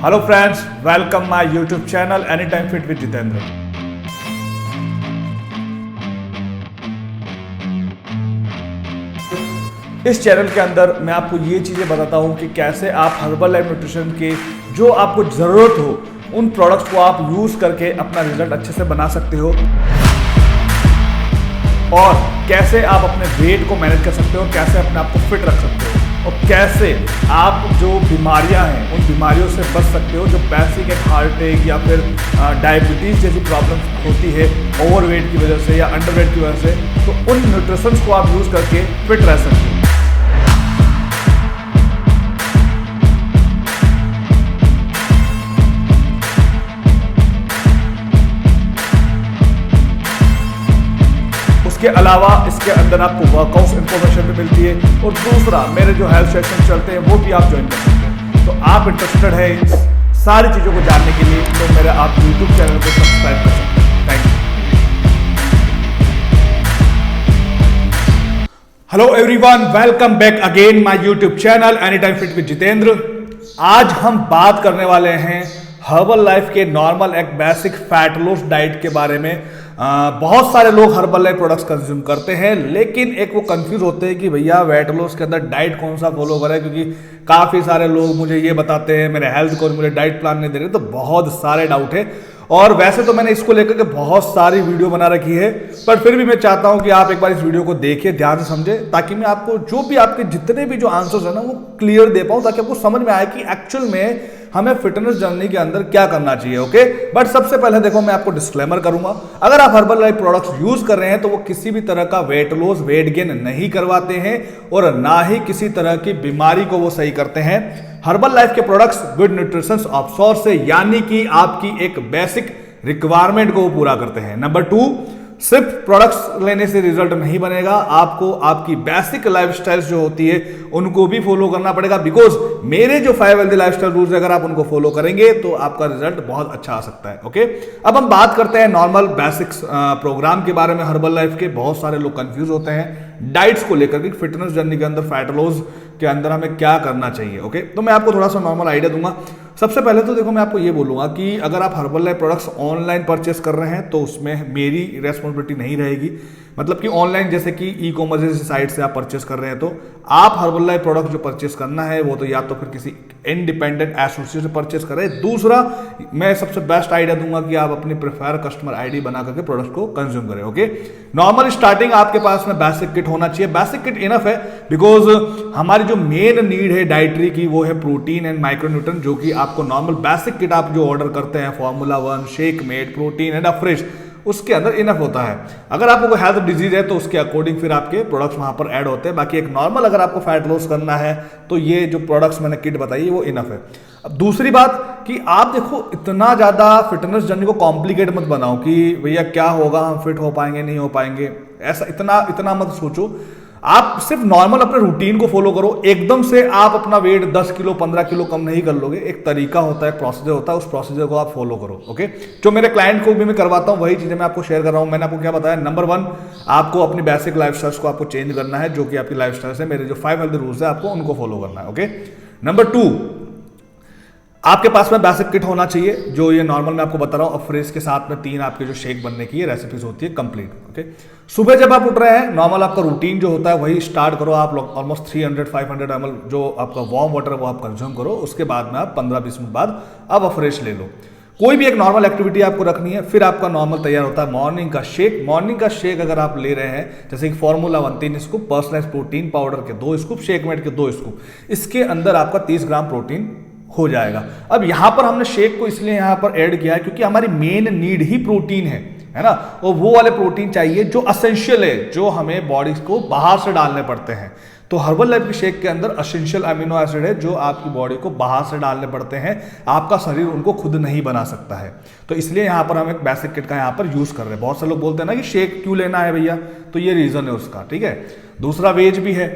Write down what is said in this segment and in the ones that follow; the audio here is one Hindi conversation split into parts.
Hello friends, welcome my YouTube channel any time fit with Jitendra. इस चैनल के अंदर मैं आपको ये चीज़ें बताता हूँ कि कैसे आप हर्बल लाइफ न्यूट्रिशन के जो आपको ज़रूरत हो उन प्रोडक्ट्स को आप यूज़ करके अपना रिजल्ट अच्छे से बना सकते हो और कैसे आप अपने वेट को मैनेज कर सकते हो, कैसे अपने आप को फिट रख सकते हो और कैसे आप जो बीमारियां हैं उन बीमारियों से बच सकते हो जो बेसिक एक हार्ट अटैक या फिर डायबिटीज़ जैसी प्रॉब्लम होती है ओवरवेट की वजह से या अंडरवेट की वजह से। तो उन न्यूट्रिशंस को आप यूज़ करके फिट रह सकते हो। इसके अलावा इसके अंदर आपको वर्कआउट इंफॉर्मेशन भी मिलती है और दूसरा मेरे जो हेल्थ सेशन चलते हैं वो भी आप ज्वाइन कर सकते हैं। तो आप इंटरेस्टेड है इन सारी चीज़ों को जानने के लिए तो मेरे आप यूट्यूब चैनल को सब्सक्राइब कर सकते हैं। Thank you. Hello everyone, welcome back again my YouTube channel any time fit with Jitendra. आज हम बात करने वाले हैं हर्बल लाइफ के नॉर्मल एक बेसिक फैट लॉस डाइट के बारे में। बहुत सारे लोग हर्बल लाइफ प्रोडक्ट्स कंज्यूम करते हैं लेकिन एक वो कंफ्यूज होते हैं कि भैया वेट लॉस के अंदर डाइट कौन सा फॉलो करें, क्योंकि काफ़ी सारे लोग मुझे ये बताते हैं मेरे हेल्थ को मुझे डाइट प्लान नहीं दे रहे। तो बहुत सारे डाउट है और वैसे तो मैंने इसको लेकर के बहुत सारी वीडियो बना रखी है, पर फिर भी मैं चाहता हूं कि आप एक बार इस वीडियो को देखिए, ध्यान से समझें, ताकि मैं आपको जो भी आपके जितने भी जो आंसर्स है ना वो क्लियर दे पाऊं, ताकि आपको समझ में आए कि एक्चुअल में हमें फिटनेस जर्नी के अंदर क्या करना चाहिए। ओके, बट सबसे पहले देखो मैं आपको डिस्क्लेमर करूंगा, अगर आप हर्बल लाइफ प्रोडक्ट्स यूज कर रहे हैं तो वो किसी भी तरह का वेट लॉस वेट गेन नहीं करवाते हैं और ना ही किसी तरह की बीमारी को वो सही करते हैं। हर्बल लाइफ के products good nutrition of source से यानी कि आपकी एक बेसिक रिक्वायरमेंट को वो पूरा करते हैं। नंबर 2, सिर्फ प्रोडक्ट्स लेने से रिजल्ट नहीं बनेगा, आपको आपकी बेसिक लाइफस्टाइल जो होती है उनको भी फॉलो करना पड़ेगा, बिकॉज मेरे जो 5 हेल्दी लाइफस्टाइल रूल्स अगर आप उनको फॉलो करेंगे तो आपका रिजल्ट बहुत अच्छा आ सकता है। ओके, अब हम बात करते हैं नॉर्मल बेसिक्स प्रोग्राम के बारे में। हर्बल लाइफ के बहुत सारे लोग कंफ्यूज होते हैं डाइट्स को लेकर कि फिटनेस जर्नी के अंदर फैट लॉस के अंदर हमें क्या करना चाहिए। ओके, तो मैं आपको थोड़ा सा नॉर्मल आइडिया दूंगा। सबसे पहले तो देखो मैं आपको ये बोलूंगा कि अगर आप herbal life products online purchase कर रहे हैं तो उसमें मेरी रिस्पॉन्सिबिलिटी नहीं रहेगी। मतलब कि ऑनलाइन जैसे कि ई कॉमर्स जैसी साइट से आप परचेस कर रहे हैं तो आप हर्बल लाइफ प्रोडक्ट जो परचेस करना है वो तो या तो फिर किसी इंडिपेंडेंट एसोसिएट से परचेस करें। दूसरा, मैं सबसे बेस्ट आइडिया दूंगा कि आप अपनी प्रेफर कस्टमर आईडी बना करके प्रोडक्ट को कंज्यूम करें। ओके, नॉर्मल स्टार्टिंग आपके पास में बेसिक किट होना चाहिए। बेसिक किट इनफ है बिकॉज हमारी जो मेन नीड है डाइटरी की वो है प्रोटीन एंड माइक्रोन्यूट्रन, जो कि आपको नॉर्मल बेसिक किट आप जो ऑर्डर करते हैं formula 1, shake made, protein and fresh, उसके अंदर इनफ होता है। अगर आपको कोई हेल्थ डिजीज है तो उसके अकॉर्डिंग फिर आपके प्रोडक्ट्स वहां पर ऐड होते हैं। बाकी एक नॉर्मल अगर आपको फैट लॉस करना है तो ये जो प्रोडक्ट्स मैंने किट बताई वो इनफ है। अब दूसरी बात कि आप देखो इतना ज्यादा फिटनेस जर्नी को कॉम्प्लिकेट मत बनाओ कि भैया क्या होगा, हम फिट हो पाएंगे नहीं हो पाएंगे, ऐसा इतना मत सोचो। आप सिर्फ नॉर्मल अपने रूटीन को फॉलो करो। एकदम से आप अपना वेट 10 किलो 15 किलो कम नहीं कर लोगे। एक तरीका होता है, प्रोसीजर होता है, उस प्रोसीजर को आप फॉलो करो। ओके, जो मेरे क्लाइंट को भी मैं करवाता हूं वही चीजें मैं आपको शेयर कर रहा हूं। मैंने आपको क्या बताया, नंबर 1 आपको अपनी बेसिक लाइफस्टाइल को आपको चेंज करना है, जो कि आपकी लाइफस्टाइल है। मेरे जो 5 हेल्दी रूल्स है आपको उनको फॉलो करना है। ओके, नंबर 2, आपके पास में बेसिक किट होना चाहिए, जो ये नॉर्मल मैं आपको बता रहा हूं। फ्रेश के साथ में 3 आपके जो शेक बनने की रेसिपीज होती है कंप्लीट। ओके, सुबह जब आप उठ रहे हैं नॉर्मल आपका रूटीन जो होता है वही स्टार्ट करो। आप ऑलमोस्ट 300-500 ml जो आपका वार्म वाटर है वो आप कंज्यूम करो। उसके बाद में आप 15-20 मिनट बाद आप फ्रेश ले लो। कोई भी एक नॉर्मल एक्टिविटी आपको रखनी है, फिर आपका नॉर्मल तैयार होता है मॉर्निंग का शेक। मॉर्निंग का शेक अगर आप ले रहे हैं जैसे कि formula 1 3 scoop, personalised protein powder के 2 स्कूप, शेक मेड के 2 स्कूप, इसके अंदर आपका 30 ग्राम प्रोटीन हो जाएगा। अब यहां पर हमने शेक को इसलिए यहां पर ऐड किया है क्योंकि हमारी मेन नीड ही प्रोटीन है ना, और वो वाले प्रोटीन चाहिए जो असेंशियल है, जो हमें बॉडी को बाहर से डालने पड़ते हैं। तो हर्बल लाइफ के शेक के अंदर एसेंशियल अमीनो एसिड है जो आपकी बॉडी को बाहर से डालने पड़ते हैं, आपका शरीर उनको खुद नहीं बना सकता है। तो इसलिए यहां पर हम एक बेसिक किट का यहां पर यूज कर रहे हैं। बहुत से लोग बोलते हैं ना कि शेक क्यों लेना है भैया, तो ये रीजन है उसका। ठीक है, दूसरा वेज भी है।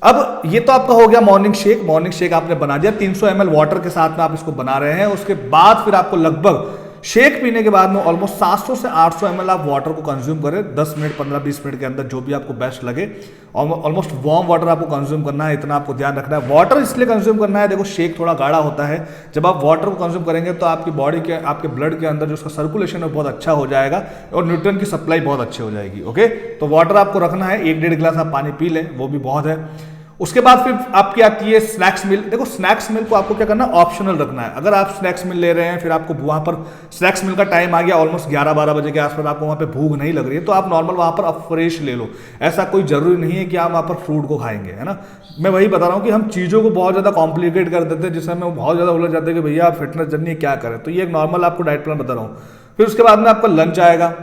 अब ये तो आपका हो गया मॉर्निंग शेक। मॉर्निंग शेक आपने बना दिया 300 ml वाटर के साथ में आप इसको बना रहे हैं। उसके बाद फिर आपको लगभग शेक पीने के बाद में ऑलमोस्ट 700 से 800 ml आप वाटर को कंज्यूम करें 10 मिनट 15-20 मिनट के अंदर, जो भी आपको बेस्ट लगे। ऑलमोस्ट वार्म वाटर आपको कंज्यूम करना है, इतना आपको ध्यान रखना है। वाटर इसलिए कंज्यूम करना है, देखो शेक थोड़ा गाढ़ा होता है, जब आप वाटर को कंज्यूम करेंगे तो आपकी बॉडी के, आपके ब्लड के अंदर जो उसका सर्कुलेशन है बहुत अच्छा हो जाएगा और न्यूट्रिएंट की सप्लाई बहुत अच्छी हो जाएगी। ओके, तो वाटर आपको रखना है, 1-1.5 गिलास आप पानी पी लें, वो भी बहुत है। उसके बाद फिर आपकी आती है स्नैक्स मिल। देखो स्नैक्स मिल को आपको क्या करना है, ऑप्शनल रखना है। अगर आप स्नैक्स मिल ले रहे हैं, फिर आपको वहां पर स्नैक्स मिल का टाइम आ गया ऑलमोस्ट 11-12 बजे के आसपास, आपको वहां पे भूख नहीं लग रही है, तो आप नॉर्मल वहां पर फ्रेश ले लो। ऐसा कोई जरूरी नहीं है कि आप वहां पर फ्रूट को खाएंगे, है ना। मैं वही बता रहा हूँ कि हम चीज़ों को बहुत ज़्यादा कॉम्प्लिकेट कर देते हैं, जिससे हमें बहुत ज़्यादा उलझ जाते हैं कि भैया आप फिटनेस जर्नी क्या करें। तो ये एक नॉर्मल आपको डाइट प्लान बता रहा हूँ। फिर उसके बाद में आपका लंच आएगा।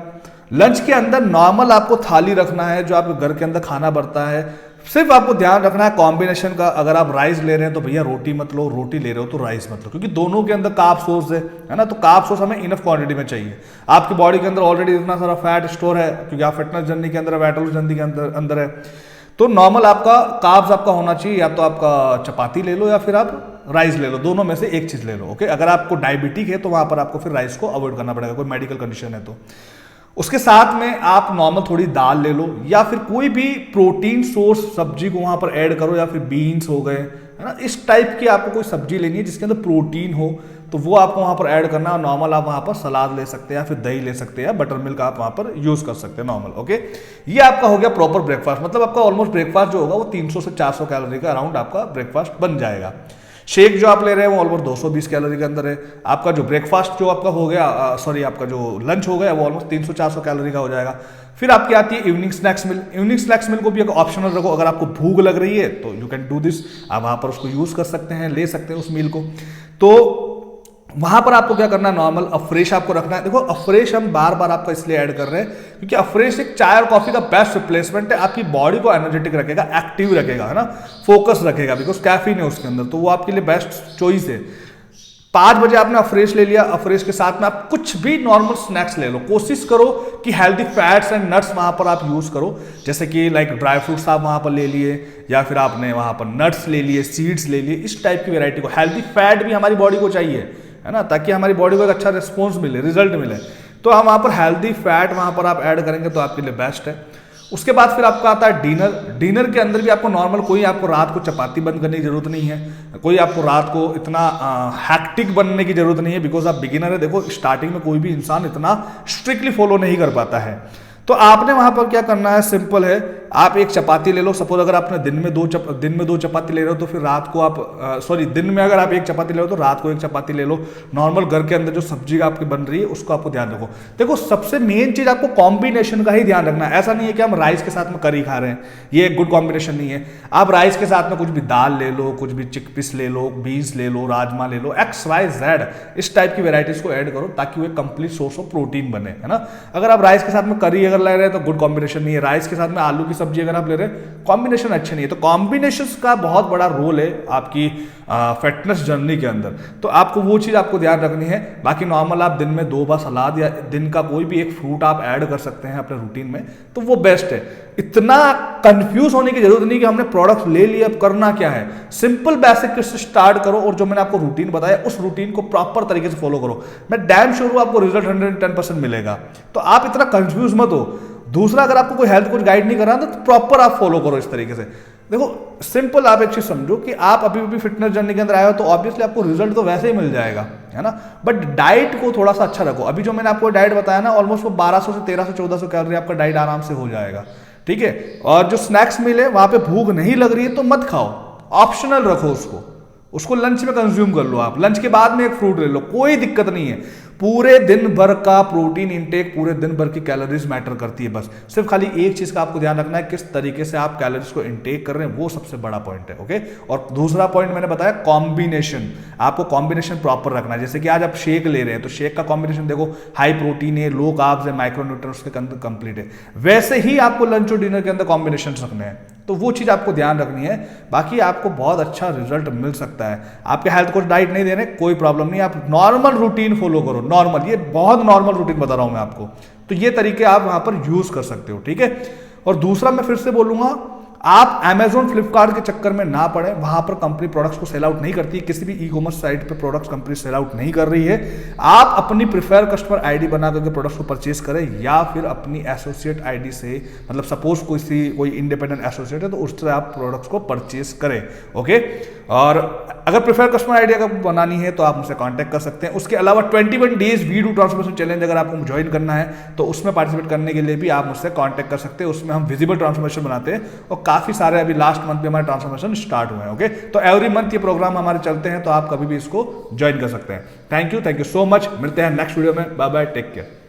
लंच के अंदर नॉर्मल आपको थाली रखना है, जो आपके घर के अंदर खाना बनता है। सिर्फ आपको ध्यान रखना है कॉम्बिनेशन का। अगर आप राइस ले रहे हैं तो भैया रोटी मत लो, रोटी ले रहे हो तो राइस मत लो, क्योंकि दोनों के अंदर कार्ब सोर्स है ना। तो कार्ब सोर्स हमें इनफ क्वांटिटी में चाहिए। आपकी बॉडी के अंदर ऑलरेडी इतना सारा फैट स्टोर है, क्योंकि आप फिटनेस जर्नी के अंदर, वेट लॉस जर्नी के अंदर है। तो नॉर्मल आपका कार्ब्स आपका होना चाहिए, या तो आपका चपाती ले लो या फिर आप राइस ले लो, दोनों में से एक चीज ले लो। ओके, अगर आपको डायबिटिक है तो वहां पर आपको फिर राइस को अवॉइड करना पड़ेगा, कोई मेडिकल कंडीशन है तो। उसके साथ में आप नॉर्मल थोड़ी दाल ले लो, या फिर कोई भी प्रोटीन सोर्स सब्जी को वहां पर ऐड करो, या फिर बीन्स हो गए, है ना। इस टाइप की आपको कोई सब्जी लेनी है जिसके अंदर प्रोटीन हो, तो वो आपको वहां पर ऐड करना है। नॉर्मल आप वहां पर सलाद ले सकते हैं, या फिर दही ले सकते हैं, या बटर मिल्क आप वहां पर यूज कर सकते हैं नॉर्मल। ओके, ये आपका हो गया प्रॉपर ब्रेकफास्ट। मतलब आपका ऑलमोस्ट ब्रेकफास्ट जो होगा वो 300 से 400 कैलोरी का अराउंड आपका ब्रेकफास्ट बन जाएगा। शेक जो आप ले रहे हैं वो ऑलमोस्ट 220 कैलोरी के अंदर है। आपका जो ब्रेकफास्ट जो आपका हो गया, आपका जो लंच हो गया वो ऑलमोस्ट 300-400 कैलोरी का हो जाएगा। फिर आपकी आती है इवनिंग स्नैक्स मिल। इवनिंग स्नैक्स मिल को भी अगर ऑप्शनल रखो, अगर आपको भूख लग रही है तो यू कैन डू दिस, आप वहां पर उसको यूज कर सकते हैं, ले सकते हैं उस मील को। तो वहां पर आपको क्या करना है, नॉर्मल अफ्रेश आपको रखना है। देखो अफ्रेश हम बार बार आपका इसलिए ऐड कर रहे हैं क्योंकि अफ्रेश एक चाय और कॉफी का बेस्ट रिप्लेसमेंट है। आपकी बॉडी को एनर्जेटिक रखेगा, एक्टिव रखेगा, है ना, फोकस रखेगा, बिकॉज कैफीन है उसके अंदर, तो वो आपके लिए बेस्ट चॉइस है। 5 बजे आपने अफ्रेश ले लिया, अफ्रेश के साथ में आप कुछ भी नॉर्मल स्नैक्स ले लो। कोशिश करो कि हेल्दी फैट्स एंड नट्स वहां पर आप यूज करो, जैसे कि लाइक ड्राई फ्रूट्स आप वहां पर ले लिए, या फिर आपने वहां पर नट्स ले लिए, सीड्स ले लिए, इस टाइप की वेराइटी को। हेल्दी फैट भी हमारी बॉडी को चाहिए, है ना, ताकि हमारी बॉडी को एक अच्छा रिस्पॉन्स मिले, रिजल्ट मिले। तो हम वहां पर हेल्दी फैट वहां पर आप ऐड करेंगे तो आपके लिए बेस्ट है। उसके बाद फिर आपका आता है डिनर। डिनर के अंदर भी आपको नॉर्मल, कोई आपको रात को चपाती बंद करने की जरूरत नहीं है, कोई आपको रात को इतना हैक्टिक बनने की जरूरत नहीं है, बिकॉज आप बिगिनर है। देखो स्टार्टिंग में कोई भी इंसान इतना स्ट्रिक्टली फॉलो नहीं कर पाता है। तो आपने वहां पर क्या करना है, सिंपल है, आप एक चपाती ले लो। सपोज अगर आपने दिन में दो चपाती ले रहे हो तो फिर रात को आप दिन में अगर आप एक चपाती ले रहे हो तो रात को एक चपाती ले लो। नॉर्मल घर के अंदर जो सब्जी आपकी बन रही है उसको आपको ध्यान रखो। देखो सबसे मेन चीज आपको कॉम्बिनेशन का ही ध्यान रखना है। ऐसा नहीं है कि हम राइस के साथ में करी खा रहे हैं, ये एक गुड कॉम्बिनेशन नहीं है। आप राइस के साथ में कुछ भी दाल ले लो, कुछ भी चिकपीस ले लो, बीन्स ले लो, राजमा ले लो, XYZ इस टाइप की वेराइटीज को ऐड करो ताकि वो एक कंप्लीट सोर्स ऑफ प्रोटीन बने, है ना। अगर आप राइस के साथ में करी अगर ले रहे हैं तो गुड कॉम्बिनेशन नहीं है। राइस के साथ में आलू की सब्जी अगर आप ले रहे हैं, कॉम्बिनेशन अच्छे नहीं है। तो कॉम्बिनेशंस का बहुत बड़ा रोल है आपकी फिटनेस जर्नी के अंदर, तो आपको वो चीज आपको ध्यान रखनी है। बाकी नॉर्मल आप दिन में 2 बार सलाद या दिन का कोई भी एक फ्रूट आप ऐड कर सकते हैं अपने रूटीन में, तो वो बेस्ट है। इतना कंफ्यूज होने की जरूरत नहीं कि हमने प्रोडक्ट ले लिए, अब करना क्या है। सिंपल बेसिक से स्टार्ट करो, और जो मैंने आपको रूटीन बताया उस रूटीन को प्रॉपर तरीके से फॉलो करो। मैं डैम श्योर हूं आपको रिजल्ट 110% मिलेगा। तो आप इतना कंफ्यूज मत हो। दूसरा, अगर आपको कोई हेल्थ कुछ गाइड नहीं कर रहा तो प्रॉपर आप फॉलो करो इस तरीके से। देखो सिंपल, आप एक चीज समझो कि आप अभी भी फिटनेस जर्नी के अंदर आए हो तो ऑब्वियसली आपको रिजल्ट तो वैसे ही मिल जाएगा, है ना, बट डाइट को थोड़ा सा अच्छा रखो। अभी जो मैंने आपको डाइट बताया ना, ऑलमोस्ट वो 1200 से 1300-1400 कैलोरी आपका डाइट आराम से हो जाएगा, ठीक है। और जो स्नैक्स मिल है वहां पे भूख नहीं लग रही है तो मत खाओ, ऑप्शनल रखो उसको लंच में कंज्यूम कर लो। आप लंच के बाद में एक फ्रूट ले लो, कोई दिक्कत नहीं है। पूरे दिन भर का प्रोटीन इंटेक, पूरे दिन भर की कैलोरीज मैटर करती है। बस सिर्फ खाली एक चीज का आपको ध्यान रखना है, किस तरीके से आप कैलोरीज को इंटेक कर रहे हैं, वो सबसे बड़ा पॉइंट है। ओके, और दूसरा पॉइंट मैंने बताया कॉम्बिनेशन। आपको कॉम्बिनेशन प्रॉपर रखना है। जैसे कि आज आप शेक ले रहे हैं तो शेक का कॉम्बिनेशन देखो, हाई प्रोटीन है, लो कार्ब्स है, माइक्रोन्यूट्रिएंट्स के अंदर कंप्लीट है। वैसे ही आपको लंच और डिनर के अंदर कॉम्बिनेशन रखने हैं, तो वो चीज आपको ध्यान रखनी है। बाकी आपको बहुत अच्छा रिजल्ट मिल सकता है। आपके हेल्थ कोच डाइट नहीं दे रहे, कोई प्रॉब्लम नहीं, आप नॉर्मल रूटीन फॉलो करो। नॉर्मल, ये बहुत नॉर्मल रूटीन बता रहा हूं मैं आपको, तो ये तरीके आप वहां पर यूज कर सकते हो, ठीक है। और दूसरा मैं फिर से बोलूंगा, आप Amazon फ्लिपकार्ट के चक्कर में ना पड़े, वहां पर कंपनी प्रोडक्ट्स को सेल आउट नहीं करती, किसी भी ई कॉमर्स साइट पे प्रोडक्ट्स कंपनी सेल आउट नहीं कर रही है। आप अपनी प्रिफर कस्टमर आईडी बना करके प्रोडक्ट्स को परचेज करें, या फिर अपनी एसोसिएट आईडी से, मतलब सपोज कोई इंडिपेंडेंट एसोसिएट है तो उससे आप प्रोडक्ट्स को परचेज करें। ओके, और अगर प्रिफर कस्टमर आईडी अगर बनानी है तो आप मुझसे कांटेक्ट कर सकते हैं। उसके अलावा 21 days we do transformation challenge अगर आपको ज्वाइन करना है तो उसमें पार्टिसिपेट करने के लिए भी आप मुझसे कांटेक्ट कर सकते हैं। उसमें हम विजिबल ट्रांसफॉर्मेशन बनाते हैं और काफी सारे अभी लास्ट मंथ में हमारे ट्रांसफॉर्मेशन स्टार्ट हुए हैं। ओके, तो एवरी मंथ ये प्रोग्राम हमारे चलते हैं, तो आप कभी भी इसको ज्वाइन कर सकते हैं। Thank you so much. मिलते हैं नेक्स्ट वीडियो में। Bye bye, take care.